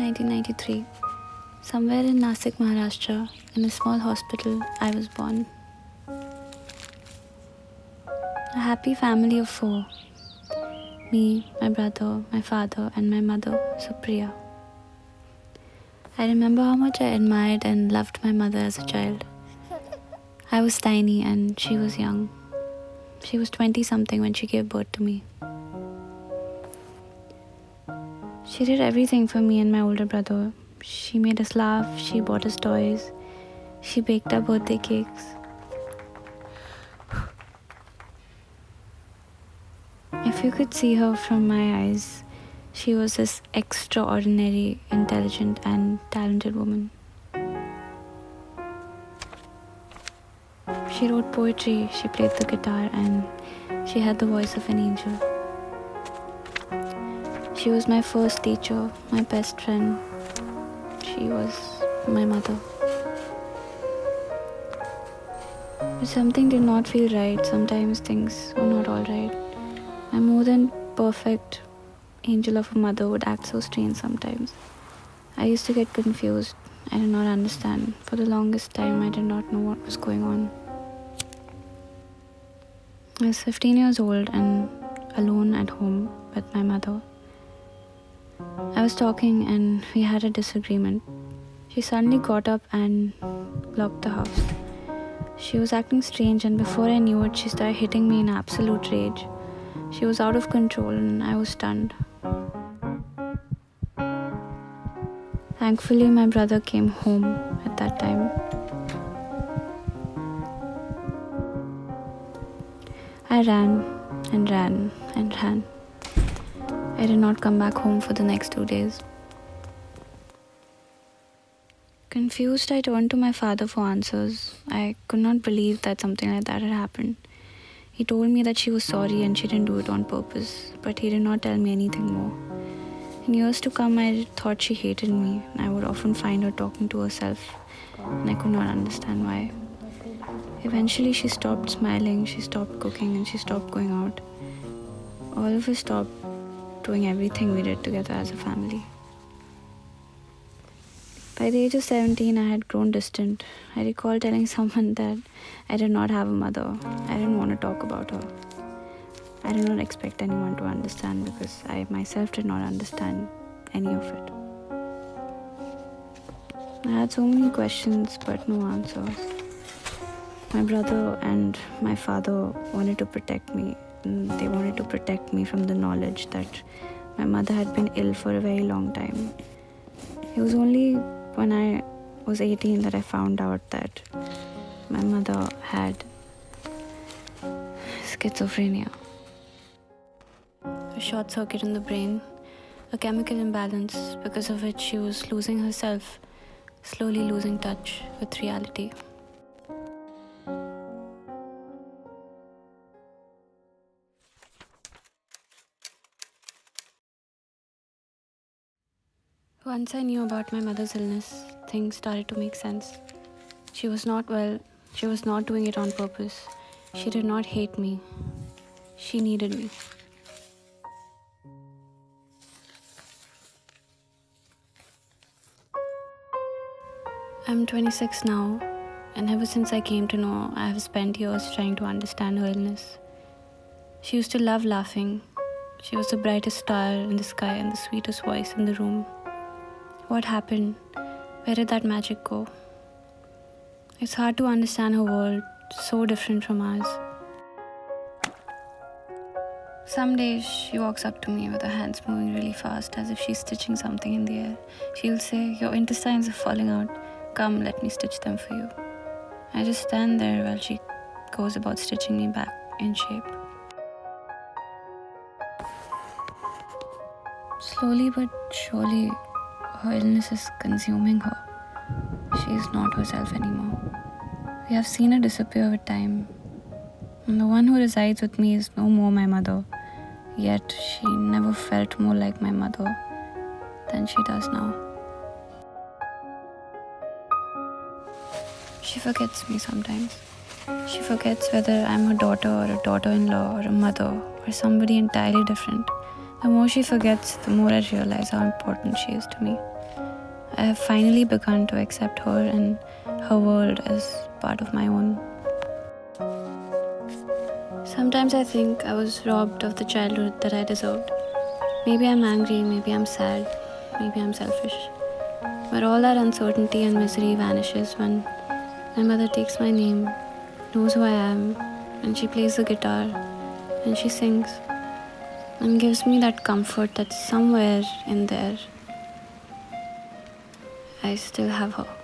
1993. Somewhere in Nasik, Maharashtra, in a small hospital, I was born. A happy family of 4. Me, my brother, my father, and my mother, Supriya. I remember how much I admired and loved my mother as a child. I was tiny and she was young. She was 20-something when she gave birth to me. She did everything for me and my older brother. She made us laugh, she bought us toys, she baked our birthday cakes. If you could see her from my eyes, she was this extraordinary, intelligent and talented woman. She wrote poetry, she played the guitar, and she had the voice of an angel. She was my first teacher, my best friend. She was my mother. But something did not feel right. Sometimes things were not alright. My more than perfect angel of a mother would act so strange sometimes. I used to get confused. I did not understand. For the longest time, I did not know what was going on. I was 15 years old and alone at home with my mother. I was talking and we had a disagreement. She suddenly got up and locked the house. She was acting strange, and before I knew it, she started hitting me in absolute rage. She was out of control and I was stunned. Thankfully, my brother came home at that time. I ran and ran and ran. I did not come back home for the next 2 days. Confused, I turned to my father for answers. I could not believe that something like that had happened. He told me that she was sorry and she didn't do it on purpose, but he did not tell me anything more. In years to come, I thought she hated me. I would often find her talking to herself, and I could not understand why. Eventually, she stopped smiling, she stopped cooking, and she stopped going out. All of us stopped doing everything we did together as a family. By the age of 17, I had grown distant. I recall telling someone that I did not have a mother. I didn't want to talk about her. I did not expect anyone to understand because I myself did not understand any of it. I had so many questions but no answers. My brother and my father wanted to protect me. They wanted to protect me from the knowledge that my mother had been ill for a very long time. It was only when I was 18 that I found out that my mother had schizophrenia. A short circuit in the brain, a chemical imbalance because of which she was losing herself, slowly losing touch with reality. Once I knew about my mother's illness, things started to make sense. She was not well. She was not doing it on purpose. She did not hate me. She needed me. I'm 26 now, and ever since I came to know, I have spent years trying to understand her illness. She used to love laughing. She was the brightest star in the sky and the sweetest voice in the room. What happened? Where did that magic go? It's hard to understand her world, so different from ours. Some days she walks up to me with her hands moving really fast as if she's stitching something in the air. She'll say, "Your intestines are falling out. Come, let me stitch them for you." I just stand there while she goes about stitching me back in shape. Slowly but surely, her illness is consuming her. She is not herself anymore. We have seen her disappear with time. And the one who resides with me is no more my mother. Yet she never felt more like my mother than she does now. She forgets me sometimes. She forgets whether I'm her daughter or a daughter-in-law or a mother or somebody entirely different. The more she forgets, the more I realize how important she is to me. I have finally begun to accept her and her world as part of my own. Sometimes I think I was robbed of the childhood that I deserved. Maybe I'm angry, maybe I'm sad, maybe I'm selfish. But all that uncertainty and misery vanishes when my mother takes my name, knows who I am, and she plays the guitar, and she sings, and gives me that comfort that somewhere in there, I still have her.